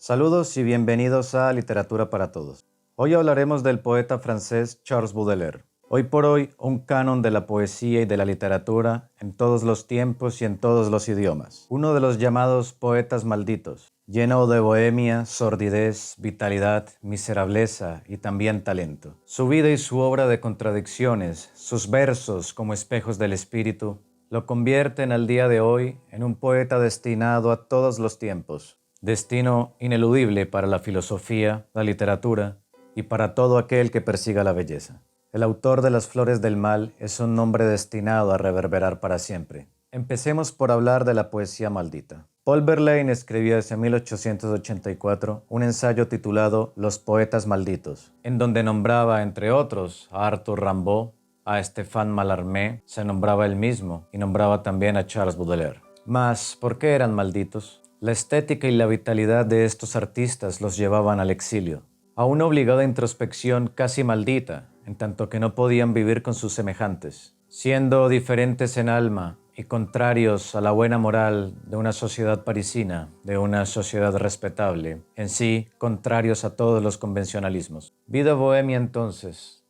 Saludos y bienvenidos a Literatura para Todos. Hoy hablaremos del poeta francés Charles Baudelaire. Hoy por hoy, un canon de la poesía y de la literatura en todos los tiempos y en todos los idiomas. Uno de los llamados poetas malditos, lleno de bohemia, sordidez, vitalidad, miserableza y también talento. Su vida y su obra de contradicciones, sus versos como espejos del espíritu, lo convierten al día de hoy en un poeta destinado a todos los tiempos. Destino ineludible para la filosofía, la literatura y para todo aquel que persiga la belleza. El autor de Las Flores del Mal es un nombre destinado a reverberar para siempre. Empecemos por hablar de la poesía maldita. Paul Verlaine escribió hacia 1884 un ensayo titulado Los poetas malditos, en donde nombraba, entre otros, a Arthur Rimbaud, a Stéphane Mallarmé, se nombraba él mismo y nombraba también a Charles Baudelaire. Mas, ¿por qué eran malditos? La estética y la vitalidad de estos artistas los llevaban al exilio, a una obligada introspección casi maldita, en tanto que no podían vivir con sus semejantes, siendo diferentes en alma y contrarios a la buena moral de una sociedad parisina, de una sociedad respetable, en sí contrarios a todos los convencionalismos. Vida bohemia entonces,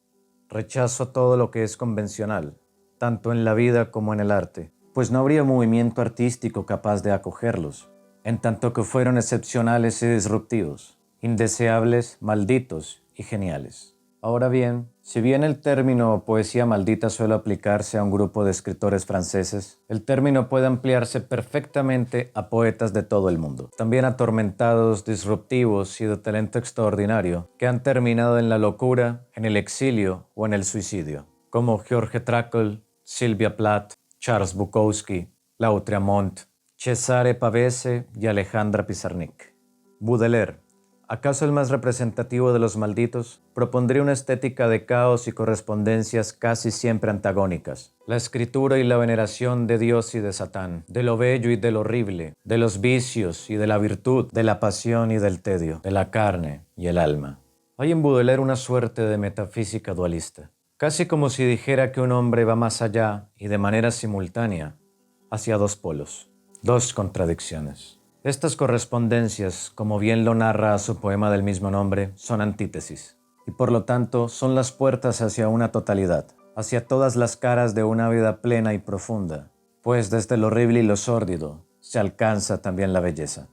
rechazo a todo lo que es convencional, tanto en la vida como en el arte, pues no habría movimiento artístico capaz de acogerlos, en tanto que fueron excepcionales y disruptivos, indeseables, malditos y geniales. Ahora bien, si bien el término poesía maldita suele aplicarse a un grupo de escritores franceses, el término puede ampliarse perfectamente a poetas de todo el mundo, también atormentados, disruptivos y de talento extraordinario, que han terminado en la locura, en el exilio o en el suicidio, como George Trakl, Sylvia Plath, Charles Bukowski, Lautréamont, Cesare Pavese y Alejandra Pizarnik. Baudelaire, ¿acaso el más representativo de los malditos? Propondría una estética de caos y correspondencias casi siempre antagónicas. La escritura y la veneración de Dios y de Satán, de lo bello y de lo horrible, de los vicios y de la virtud, de la pasión y del tedio, de la carne y el alma. Hay en Baudelaire una suerte de metafísica dualista, casi como si dijera que un hombre va más allá y de manera simultánea hacia dos polos, dos contradicciones. Estas correspondencias, como bien lo narra su poema del mismo nombre, son antítesis, y por lo tanto son las puertas hacia una totalidad, hacia todas las caras de una vida plena y profunda, pues desde lo horrible y lo sórdido se alcanza también la belleza.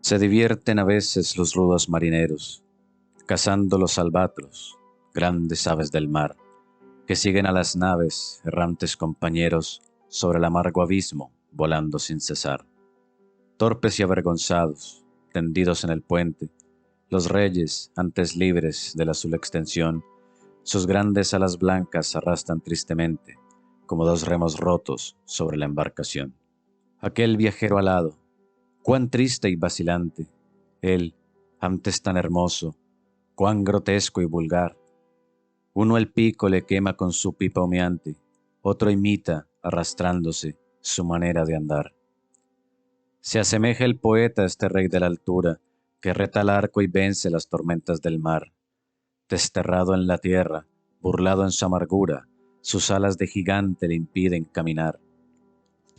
Se divierten a veces los rudos marineros, cazando los albatros, grandes aves del mar, que siguen a las naves, errantes compañeros, sobre el amargo abismo, volando sin cesar. Torpes y avergonzados, tendidos en el puente, los reyes, antes libres de la azul extensión, sus grandes alas blancas arrastran tristemente, como dos remos rotos sobre la embarcación. Aquel viajero alado, cuán triste y vacilante, él, antes tan hermoso, cuán grotesco y vulgar. Uno el pico le quema con su pipa humeante, otro imita, arrastrándose, su manera de andar. Se asemeja el poeta a este rey de la altura, que reta el arco y vence las tormentas del mar. Desterrado en la tierra, burlado en su amargura, sus alas de gigante le impiden caminar.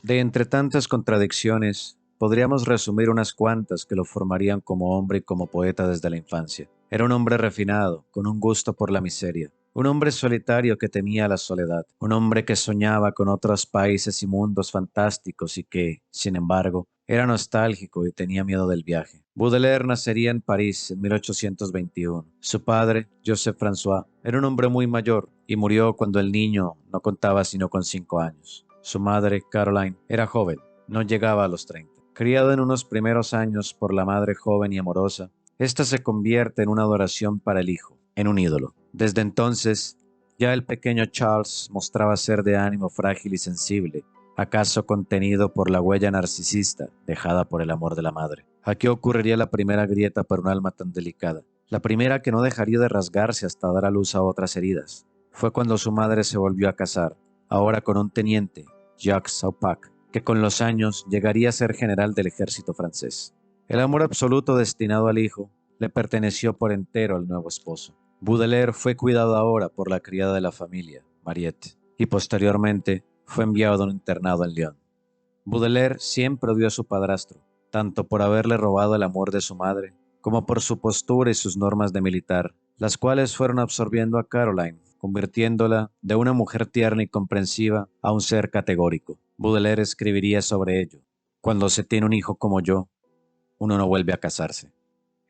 De entre tantas contradicciones, podríamos resumir unas cuantas que lo formarían como hombre y como poeta desde la infancia. Era un hombre refinado, con un gusto por la miseria. Un hombre solitario que temía la soledad. Un hombre que soñaba con otros países y mundos fantásticos y que, sin embargo, era nostálgico y tenía miedo del viaje. Baudelaire nacería en París en 1821. Su padre, Joseph François, era un hombre muy mayor y murió cuando el niño no contaba sino con 5 años. Su madre, Caroline, era joven, no llegaba a los 30. Criado en unos primeros años por la madre joven y amorosa, esta se convierte en una adoración para el hijo, en un ídolo. Desde entonces, ya el pequeño Charles mostraba ser de ánimo frágil y sensible, acaso contenido por la huella narcisista dejada por el amor de la madre. Aquí ocurriría la primera grieta para un alma tan delicada, la primera que no dejaría de rasgarse hasta dar a luz a otras heridas. Fue cuando su madre se volvió a casar, ahora con un teniente, Jacques Saupac, que con los años llegaría a ser general del ejército francés. El amor absoluto destinado al hijo le perteneció por entero al nuevo esposo. Baudelaire fue cuidado ahora por la criada de la familia, Mariette, y posteriormente fue enviado a un internado en Lyon. Baudelaire siempre odió a su padrastro, tanto por haberle robado el amor de su madre, como por su postura y sus normas de militar, las cuales fueron absorbiendo a Caroline, convirtiéndola de una mujer tierna y comprensiva a un ser categórico. Baudelaire escribiría sobre ello: cuando se tiene un hijo como yo, uno no vuelve a casarse.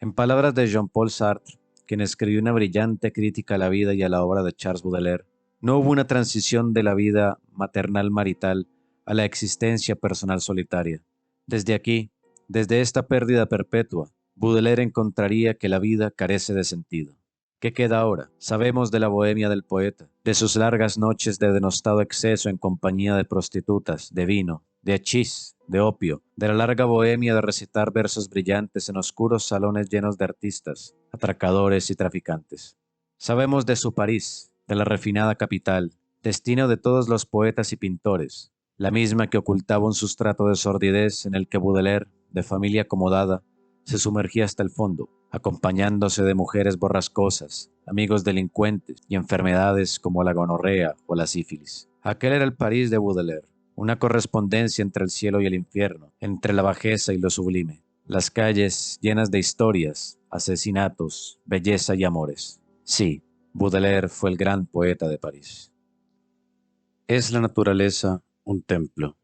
En palabras de Jean-Paul Sartre, quien escribió una brillante crítica a la vida y a la obra de Charles Baudelaire, no hubo una transición de la vida maternal marital a la existencia personal solitaria. Desde aquí, desde esta pérdida perpetua, Baudelaire encontraría que la vida carece de sentido. ¿Qué queda ahora? Sabemos de la bohemia del poeta, de sus largas noches de denostado exceso en compañía de prostitutas, de vino, de hachís, de opio, de la larga bohemia de recitar versos brillantes en oscuros salones llenos de artistas, atracadores y traficantes. Sabemos de su París, de la refinada capital, destino de todos los poetas y pintores, la misma que ocultaba un sustrato de sordidez en el que Baudelaire, de familia acomodada, se sumergía hasta el fondo, acompañándose de mujeres borrascosas, amigos delincuentes y enfermedades como la gonorrea o la sífilis. Aquel era el París de Baudelaire, una correspondencia entre el cielo y el infierno, entre la bajeza y lo sublime, las calles llenas de historias, asesinatos, belleza y amores. Sí, Baudelaire fue el gran poeta de París. Es la naturaleza un templo.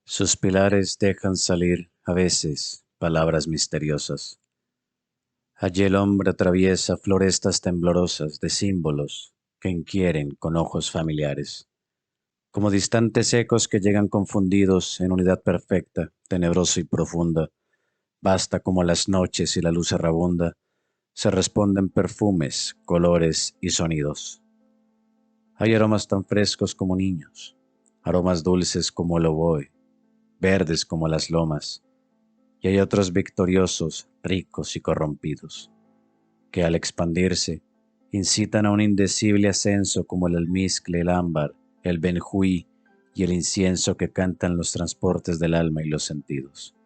Sus pilares dejan salir, a veces, palabras misteriosas. Allí el hombre atraviesa florestas temblorosas de símbolos que inquieren con ojos familiares, como distantes ecos que llegan confundidos en unidad perfecta, tenebrosa y profunda. Basta como las noches y la luz errabunda se responden perfumes, colores y sonidos. Hay aromas tan frescos como niños, aromas dulces como el oboe, verdes como las lomas, y hay otros victoriosos, ricos y corrompidos, que al expandirse incitan a un indecible ascenso como el almizcle, el ámbar, el benjuí y el incienso que cantan los transportes del alma y los sentidos.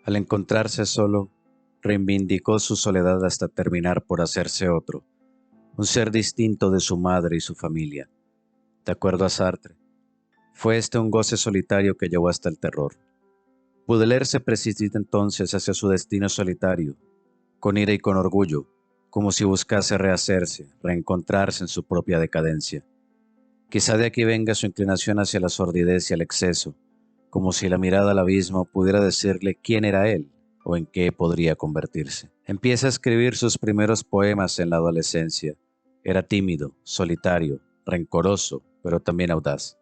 Al encontrarse solo, reivindicó su soledad hasta terminar por hacerse otro, un ser distinto de su madre y su familia. De acuerdo a Sartre, fue este un goce solitario que llevó hasta el terror. Baudelaire se precipita entonces hacia su destino solitario, con ira y con orgullo, como si buscase rehacerse, reencontrarse en su propia decadencia. Quizá de aquí venga su inclinación hacia la sordidez y el exceso, como si la mirada al abismo pudiera decirle quién era él o en qué podría convertirse. Empieza a escribir sus primeros poemas en la adolescencia. Era tímido, solitario, rencoroso, pero también audaz.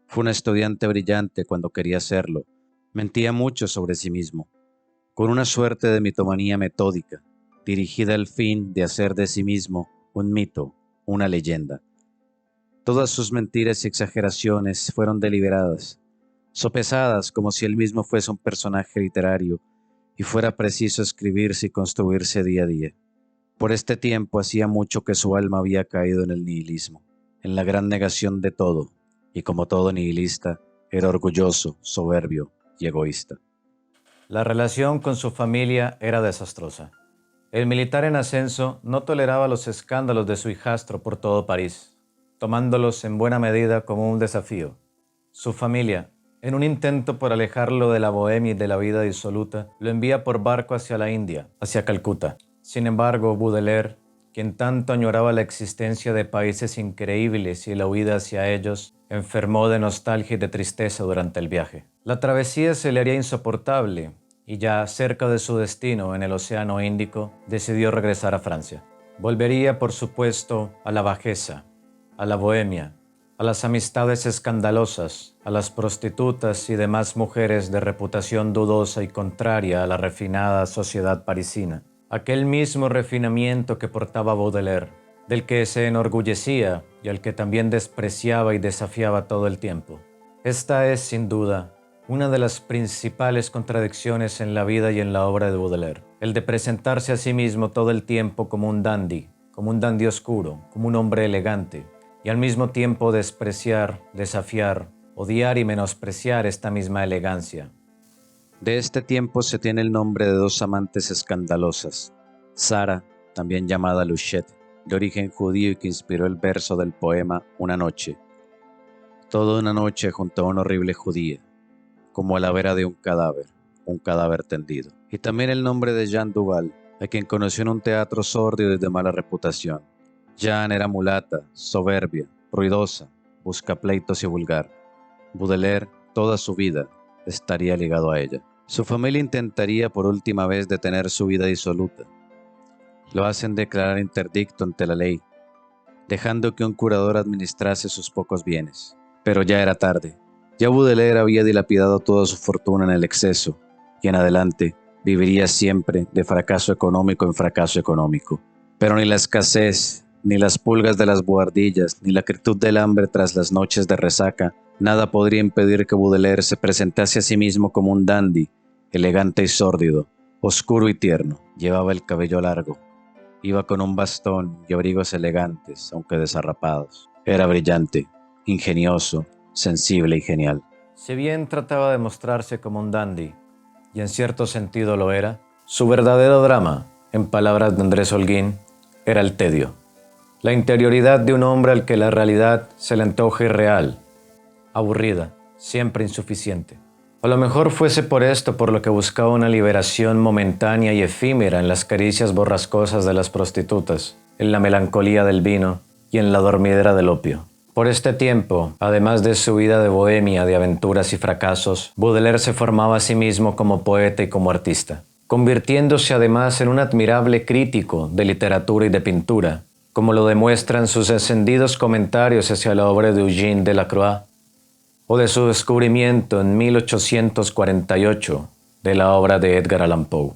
Fue un estudiante brillante cuando quería serlo. Mentía mucho sobre sí mismo, con una suerte de mitomanía metódica, dirigida al fin de hacer de sí mismo un mito, una leyenda. Todas sus mentiras y exageraciones fueron deliberadas, sopesadas como si él mismo fuese un personaje literario y fuera preciso escribirse y construirse día a día. Por este tiempo hacía mucho que su alma había caído en el nihilismo, en la gran negación de todo, y como todo nihilista, era orgulloso, soberbio y egoísta. La relación con su familia era desastrosa. El militar en ascenso no toleraba los escándalos de su hijastro por todo París, tomándolos en buena medida como un desafío. Su familia, en un intento por alejarlo de la bohemia y de la vida disoluta, lo envía por barco hacia la India, hacia Calcuta. Sin embargo, Baudelaire, quien tanto añoraba la existencia de países increíbles y la huida hacia ellos, enfermó de nostalgia y de tristeza durante el viaje. La travesía se le haría insoportable y ya cerca de su destino en el Océano Índico, decidió regresar a Francia. Volvería, por supuesto, a la bajeza, a la bohemia, a las amistades escandalosas, a las prostitutas y demás mujeres de reputación dudosa y contraria a la refinada sociedad parisina. Aquel mismo refinamiento que portaba Baudelaire, del que se enorgullecía y al que también despreciaba y desafiaba todo el tiempo. Esta es, sin duda, una de las principales contradicciones en la vida y en la obra de Baudelaire, el de presentarse a sí mismo todo el tiempo como un dandy oscuro, como un hombre elegante, y al mismo tiempo despreciar, desafiar, odiar y menospreciar esta misma elegancia. De este tiempo se tiene el nombre de dos amantes escandalosas, Sara, también llamada Luchette, de origen judío y que inspiró el verso del poema Una noche. Toda una noche junto a una horrible judía, como a la vera de un cadáver tendido. y también el nombre de Jean Duval, a quien conoció en un teatro sórdido y de mala reputación. Jean era mulata, soberbia, ruidosa, buscapleitos y vulgar. Baudelaire, toda su vida, estaría ligado a ella. Su familia intentaría por última vez detener su vida disoluta. Lo hacen declarar interdicto ante la ley, dejando que un curador administrase sus pocos bienes. Pero ya era tarde. Ya Baudelaire había dilapidado toda su fortuna en el exceso, y en adelante viviría siempre de fracaso económico en fracaso económico. Pero ni la escasez, ni las pulgas de las buhardillas, ni la quietud del hambre tras las noches de resaca, nada podría impedir que Baudelaire se presentase a sí mismo como un dandy, elegante y sórdido, oscuro y tierno. Llevaba el cabello largo, iba con un bastón y abrigos elegantes, aunque desarrapados. Era brillante, ingenioso, sensible y genial. Si bien trataba de mostrarse como un dandy, y en cierto sentido lo era, su verdadero drama, en palabras de Andrés Holguín, era el tedio. La interioridad de un hombre al que la realidad se le antoja irreal, aburrida, siempre insuficiente. A lo mejor fuese por esto por lo que buscaba una liberación momentánea y efímera en las caricias borrascosas de las prostitutas, en la melancolía del vino y en la dormidera del opio. Por este tiempo, además de su vida de bohemia, de aventuras y fracasos, Baudelaire se formaba a sí mismo como poeta y como artista, convirtiéndose además en un admirable crítico de literatura y de pintura, como lo demuestran sus encendidos comentarios hacia la obra de Eugène Delacroix, o de su descubrimiento en 1848 de la obra de Edgar Allan Poe.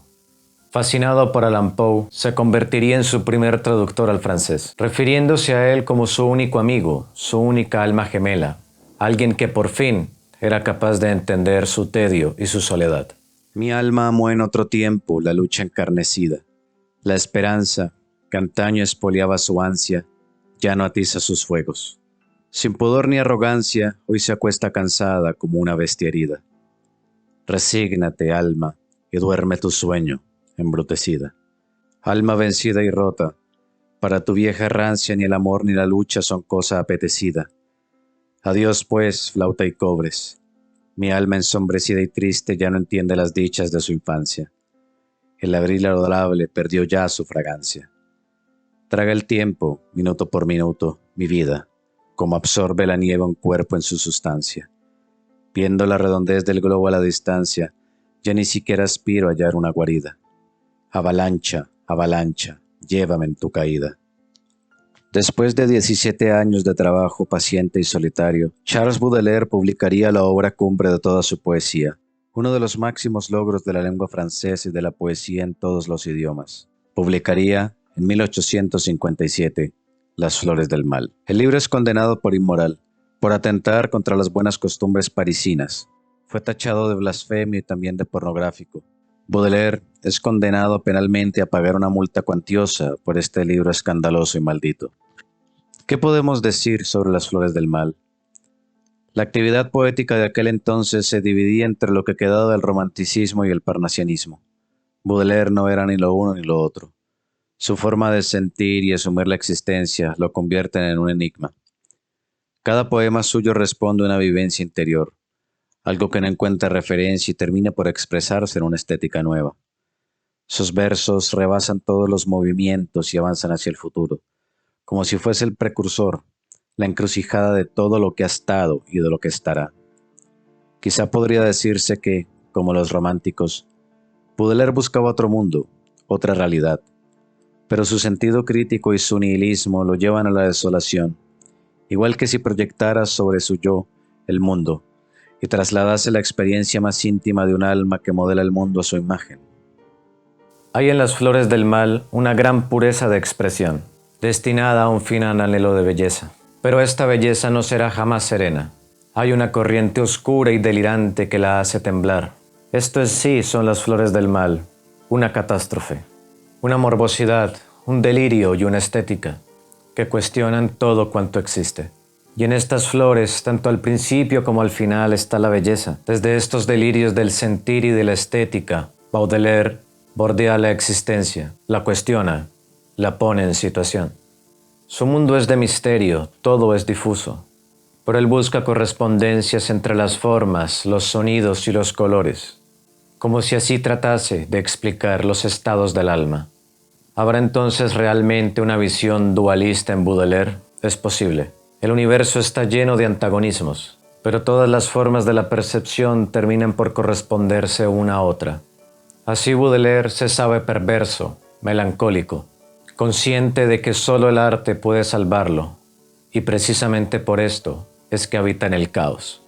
Fascinado por Allan Poe, se convertiría en su primer traductor al francés, refiriéndose a él como su único amigo, su única alma gemela, alguien que por fin era capaz de entender su tedio y su soledad. Mi alma amó en otro tiempo la lucha encarnecida. La esperanza, que antaño espoliaba su ansia, ya no atiza sus fuegos. Sin pudor ni arrogancia, hoy se acuesta cansada como una bestia herida. Resígnate, alma, y duerme tu sueño, embrutecida. Alma vencida y rota, para tu vieja errancia ni el amor ni la lucha son cosa apetecida. Adiós, pues, flauta y cobres. Mi alma ensombrecida y triste ya no entiende las dichas de su infancia. El abril adorable perdió ya su fragancia. Traga el tiempo, minuto por minuto, mi vida, como absorbe la nieve un cuerpo en su sustancia. Viendo la redondez del globo a la distancia, ya ni siquiera aspiro a hallar una guarida. Avalancha, avalancha, llévame en tu caída. Después de 17 años de trabajo paciente y solitario, Charles Baudelaire publicaría la obra cumbre de toda su poesía, uno de los máximos logros de la lengua francesa y de la poesía en todos los idiomas. Publicaría, en 1857, Las Flores del Mal. El libro es condenado por inmoral, por atentar contra las buenas costumbres parisinas. Fue tachado de blasfemio y también de pornográfico. Baudelaire es condenado penalmente a pagar una multa cuantiosa por este libro escandaloso y maldito. ¿Qué podemos decir sobre Las Flores del Mal? La actividad poética de aquel entonces se dividía entre lo que quedaba del romanticismo y el parnasianismo. Baudelaire no era ni lo uno ni lo otro. Su forma de sentir y asumir la existencia lo convierten en un enigma. Cada poema suyo responde a una vivencia interior, algo que no encuentra referencia y termina por expresarse en una estética nueva. Sus versos rebasan todos los movimientos y avanzan hacia el futuro, como si fuese el precursor, la encrucijada de todo lo que ha estado y de lo que estará. Quizá podría decirse que, como los románticos, Baudelaire buscaba otro mundo, otra realidad, pero su sentido crítico y su nihilismo lo llevan a la desolación, igual que si proyectara sobre su yo el mundo y trasladase la experiencia más íntima de un alma que modela el mundo a su imagen. Hay en Las Flores del Mal una gran pureza de expresión, destinada a un final anhelo de belleza. Pero esta belleza no será jamás serena. Hay una corriente oscura y delirante que la hace temblar. Esto en sí son las flores del mal, una catástrofe, una morbosidad, un delirio y una estética que cuestionan todo cuanto existe. Y en estas flores, tanto al principio como al final, está la belleza. Desde estos delirios del sentir y de la estética, Baudelaire bordea la existencia, la cuestiona, la pone en situación. Su mundo es de misterio, todo es difuso, pero él busca correspondencias entre las formas, los sonidos y los colores. como si así tratase de explicar los estados del alma. ¿Habrá entonces realmente una visión dualista en Baudelaire? Es posible. El universo está lleno de antagonismos, pero todas las formas de la percepción terminan por corresponderse una a otra. Así Baudelaire se sabe perverso, melancólico, consciente de que solo el arte puede salvarlo, y precisamente por esto es que habita en el caos.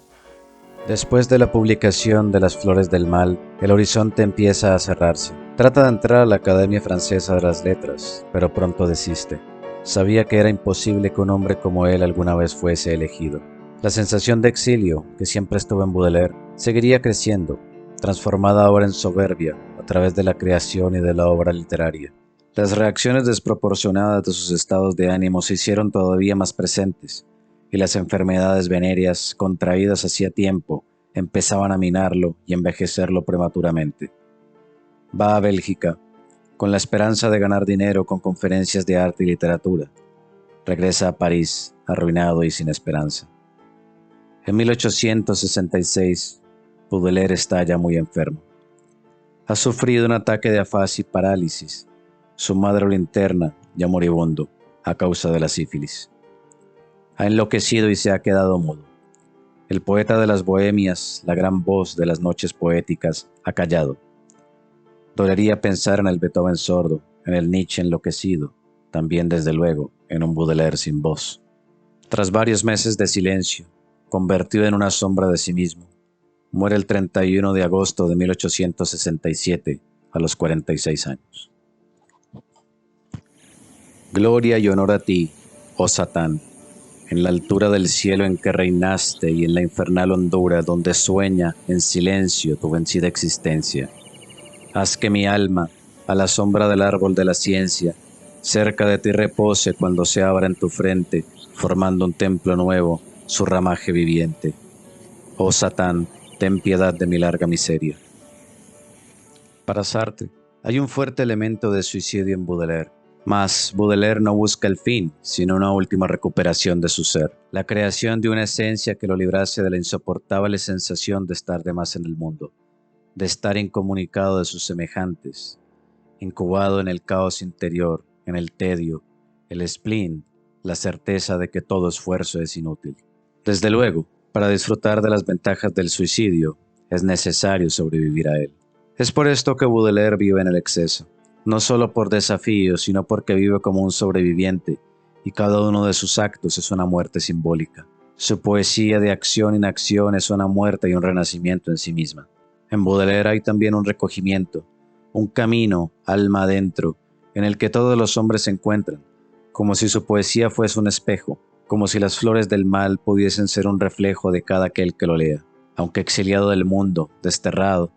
Después de la publicación de Las Flores del Mal, el horizonte empieza a cerrarse. Trata de entrar a la Academia Francesa de las Letras, pero pronto desiste. Sabía que era imposible que un hombre como él alguna vez fuese elegido. La sensación de exilio, que siempre estuvo en Baudelaire, seguiría creciendo, transformada ahora en soberbia a través de la creación y de la obra literaria. Las reacciones desproporcionadas de sus estados de ánimo se hicieron todavía más presentes, y las enfermedades venéreas contraídas hacía tiempo empezaban a minarlo y envejecerlo prematuramente. Va a Bélgica, con la esperanza de ganar dinero con conferencias de arte y literatura. Regresa a París, arruinado y sin esperanza. En 1866, Baudelaire está ya muy enfermo. Ha sufrido un ataque de afasia y parálisis. Su madre lo interna, ya moribundo, a causa de la sífilis. Ha enloquecido y se ha quedado mudo. El poeta de las bohemias, la gran voz de las noches poéticas, ha callado. Dolería pensar en el Beethoven sordo, en el Nietzsche enloquecido, también desde luego en un Baudelaire sin voz. Tras varios meses de silencio, convertido en una sombra de sí mismo, muere el 31 de agosto de 1867 a los 46 años. Gloria y honor a ti, oh Satán, en la altura del cielo en que reinaste y en la infernal hondura donde sueña en silencio tu vencida existencia. Haz que mi alma, a la sombra del árbol de la ciencia, cerca de ti repose cuando se abra en tu frente, formando un templo nuevo, su ramaje viviente. Oh Satán, ten piedad de mi larga miseria. Para Sartre, hay un fuerte elemento de suicidio en Baudelaire. Mas Baudelaire no busca el fin, sino una última recuperación de su ser, la creación de una esencia que lo librase de la insoportable sensación de estar de más en el mundo, de estar incomunicado de sus semejantes, incubado en el caos interior, en el tedio, el spleen, la certeza de que todo esfuerzo es inútil. Desde luego, para disfrutar de las ventajas del suicidio, es necesario sobrevivir a él. Es por esto que Baudelaire vive en el exceso, no solo por desafío, sino porque vive como un sobreviviente, y cada uno de sus actos es una muerte simbólica. Su poesía de acción e inacción es una muerte y un renacimiento en sí misma. En Baudelaire hay también un recogimiento, un camino, alma adentro, en el que todos los hombres se encuentran, como si su poesía fuese un espejo, como si las flores del mal pudiesen ser un reflejo de cada aquel que lo lea. Aunque exiliado del mundo, desterrado,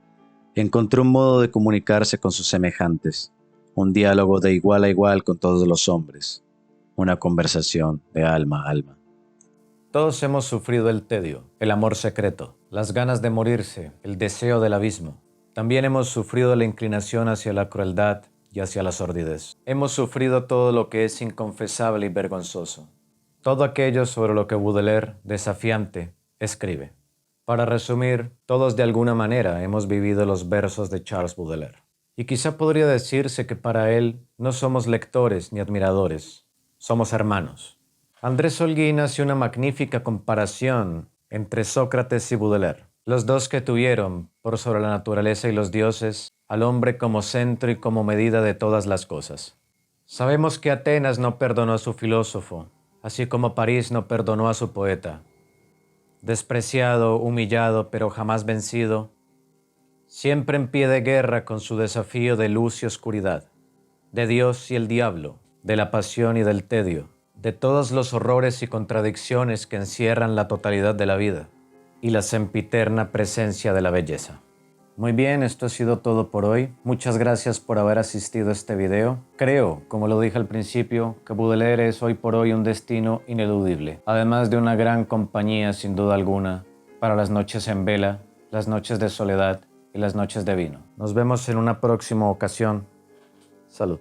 encontró un modo de comunicarse con sus semejantes, un diálogo de igual a igual con todos los hombres, una conversación de alma a alma. Todos hemos sufrido el tedio, el amor secreto, las ganas de morirse, el deseo del abismo. También hemos sufrido la inclinación hacia la crueldad y hacia la sordidez. Hemos sufrido todo lo que es inconfesable y vergonzoso. Todo aquello sobre lo que Baudelaire, desafiante, escribe. Para resumir, todos de alguna manera hemos vivido los versos de Charles Baudelaire. Y quizá podría decirse que para él no somos lectores ni admiradores, somos hermanos. Andrés Holguín hace una magnífica comparación entre Sócrates y Baudelaire, los dos que tuvieron, por sobre la naturaleza y los dioses, al hombre como centro y como medida de todas las cosas. Sabemos que Atenas no perdonó a su filósofo, así como París no perdonó a su poeta. Despreciado, humillado, pero jamás vencido, siempre en pie de guerra con su desafío de luz y oscuridad, de Dios y el diablo, de la pasión y del tedio, de todos los horrores y contradicciones que encierran la totalidad de la vida y la sempiterna presencia de la belleza. Muy bien, esto ha sido todo por hoy. Muchas gracias por haber asistido a este video. Creo, como lo dije al principio, que Baudelaire es hoy por hoy un destino ineludible, además de una gran compañía sin duda alguna para las noches en vela, las noches de soledad y las noches de vino. Nos vemos en una próxima ocasión. Salud.